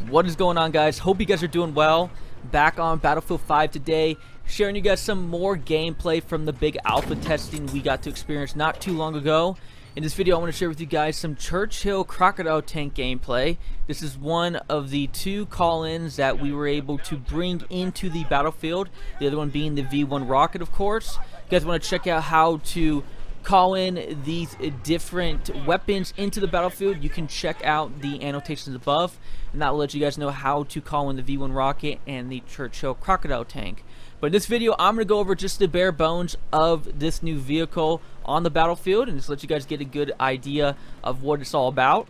What is going on, guys? Hope you guys are doing well. Back on Battlefield 5 today, sharing you guys some more gameplay from the big alpha testing we got to experience not too long ago. In this video, I want to share with you guys some Churchill Crocodile tank gameplay. This is one of the two call-ins that we were able to bring into the battlefield. The other one being the V1 rocket, of course. You guys want to check out how to call in these different weapons into the battlefield, you can check out the annotations above, and that will let you guys know how to call in the V1 rocket and the Churchill Crocodile tank. But in this video, I'm going to go over just the bare bones of this new vehicle on the battlefield and just let you guys get a good idea of what it's all about.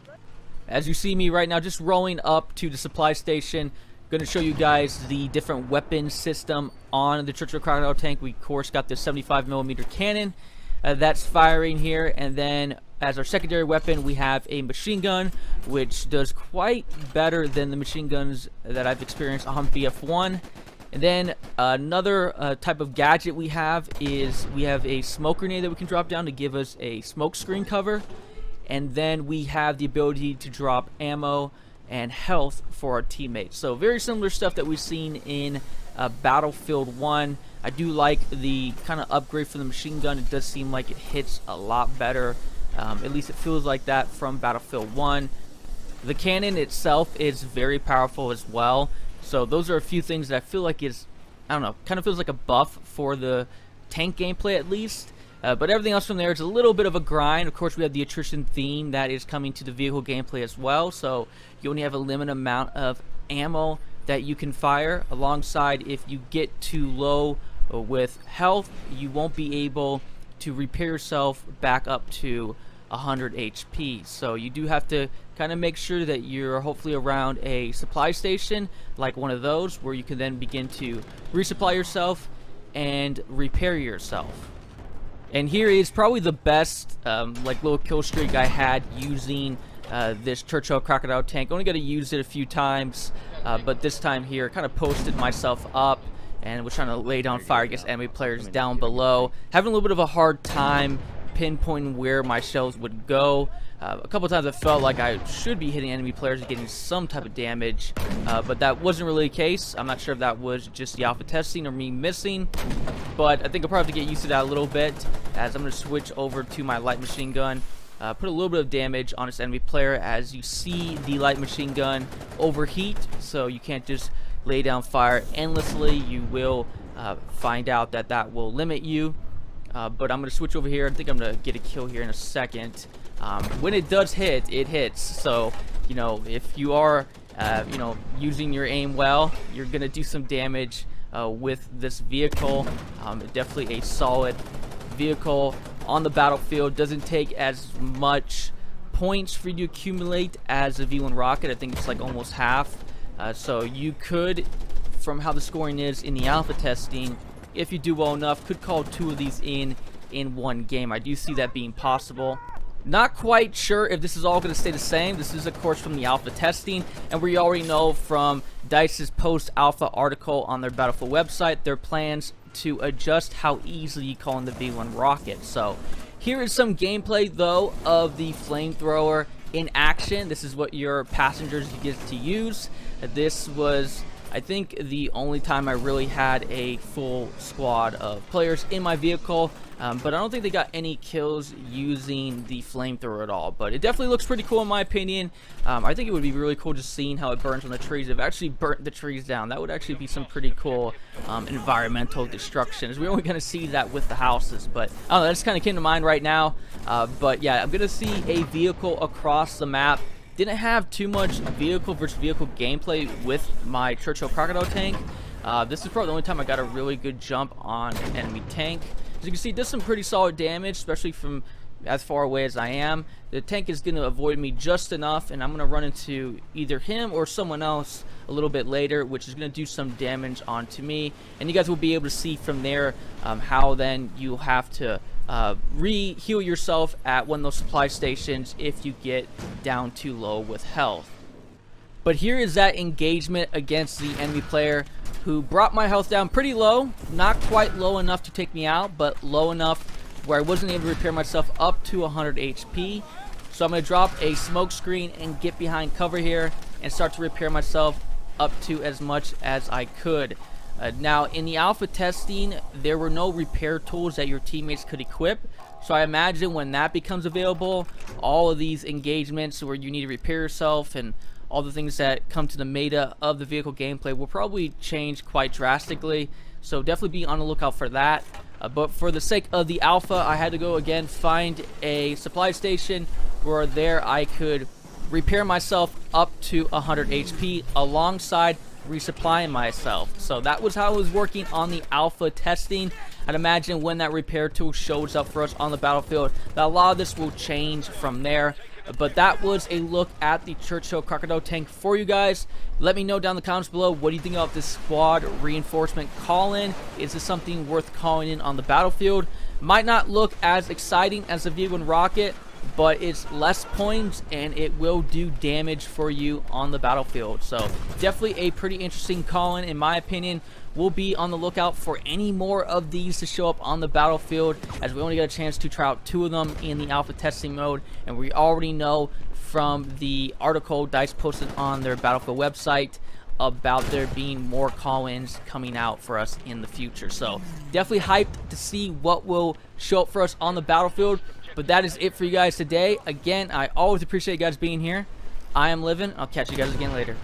As you see me right now, just rolling up to the supply station, going to show you guys the different weapon system on the Churchill Crocodile tank. We of course got the 75mm cannon that's firing here, and then as our secondary weapon we have a machine gun, which does quite better than the machine guns that I've experienced on BF1. And then another type of gadget we have is we have a smoke grenade that we can drop down to give us a smoke screen cover, and then we have the ability to drop ammo and health for our teammates. So very similar stuff that we've seen in Battlefield 1. I do like the kind of upgrade for the machine gun. It does seem like it hits a lot better. At least it feels like that from Battlefield 1. The cannon itself is very powerful as well. So those are a few things that I feel like is, I don't know, kind of feels like a buff for the tank gameplay at least. But everything else from there is a little bit of a grind. Of course, we have the attrition theme that is coming to the vehicle gameplay as well. So you only have a limited amount of ammo that you can fire. Alongside, if you get too low with health, you won't be able to repair yourself back up to 100 HP. So you do have to kind of make sure that you're hopefully around a supply station like one of those, where you can then begin to resupply yourself and repair yourself. And here is probably the best like little kill streak I had using this Churchill Crocodile tank. Only got to use it a few times, but this time here kind of posted myself up and was trying to lay down fire against enemy players down below. Having a little bit of a hard time pinpointing where my shells would go. A couple times I felt like I should be hitting enemy players and getting some type of damage, but that wasn't really the case. I'm not sure if that was just the alpha testing or me missing, but I think I'll probably have to get used to that a little bit, as I'm going to switch over to my light machine gun. Put a little bit of damage on this enemy player. As you see, the light machine gun overheat, so you can't just lay down fire endlessly. You will find out that that will limit you. But I'm going to switch over here. I think I'm going to get a kill here in a second. When it does hit, it hits. So, you know, if you are, you know, using your aim well, you're going to do some damage with this vehicle. Definitely a solid vehicle on the battlefield. Doesn't take as much points for you to accumulate as a V1 rocket. I think it's like almost half. So you could, from how the scoring is in the alpha testing, if you do well enough, could call two of these in one game. I do see that being possible. Not quite sure if this is all going to stay the same. This is, of course, from the alpha testing, and we already know from DICE's post-alpha article on their Battlefield website their plans to adjust how easily you call in the V1 rocket. So here is some gameplay, though, of the flamethrower in action. This is what your passengers get to use. This was, I think, the only time I really had a full squad of players in my vehicle, but I don't think they got any kills using the flamethrower at all. But it definitely looks pretty cool in my opinion. I think it would be really cool just seeing how it burns on the trees. If it actually burnt the trees down, that would actually be some pretty cool environmental destruction, as we're only going to see that with the houses. But I don't know, that just kind of came to mind right now. But yeah, I'm going to see a vehicle across the map. Didn't have too much vehicle versus vehicle gameplay with my Churchill Crocodile tank. This is probably the only time I got a really good jump on an enemy tank. As you can see, it does some pretty solid damage, especially from as far away as I am. The tank is going to avoid me just enough, and I'm going to run into either him or someone else a little bit later, which is going to do some damage onto me. And you guys will be able to see from there how then you have to re-heal yourself at one of those supply stations if you get down too low with health. But here is that engagement against the enemy player who brought my health down pretty low. Not quite low enough to take me out, but low enough where I wasn't able to repair myself up to 100 HP. So I'm going to drop a smoke screen and get behind cover here and start to repair myself up to as much as I could. Now, in the alpha testing, there were no repair tools that your teammates could equip. So I imagine when that becomes available, all of these engagements where you need to repair yourself and all the things that come to the meta of the vehicle gameplay will probably change quite drastically. So definitely be on the lookout for that. But for the sake of the alpha, I had to go again find a supply station where there I could repair myself up to 100 HP alongside resupplying myself. So that was how it was working on the alpha testing. I'd imagine when that repair tool shows up for us on the battlefield, that a lot of this will change from there. But that was a look at the Churchill Crocodile tank for you guys. Let me know down in the comments below, what do you think about this squad reinforcement call-in? Is this something worth calling in on the battlefield? Might not look as exciting as the V1 rocket, but it's less points and it will do damage for you on the battlefield. So definitely a pretty interesting call-in in my opinion. We'll be on the lookout for any more of these to show up on the battlefield, as we only got a chance to try out 2 of them in the alpha testing mode, and we already know from the article DICE posted on their Battlefield website about there being more call-ins coming out for us in the future. So definitely hyped to see what will show up for us on the battlefield. But that is it for you guys today. Again, I always appreciate you guys being here. I am Livin'. I'll catch you guys again later.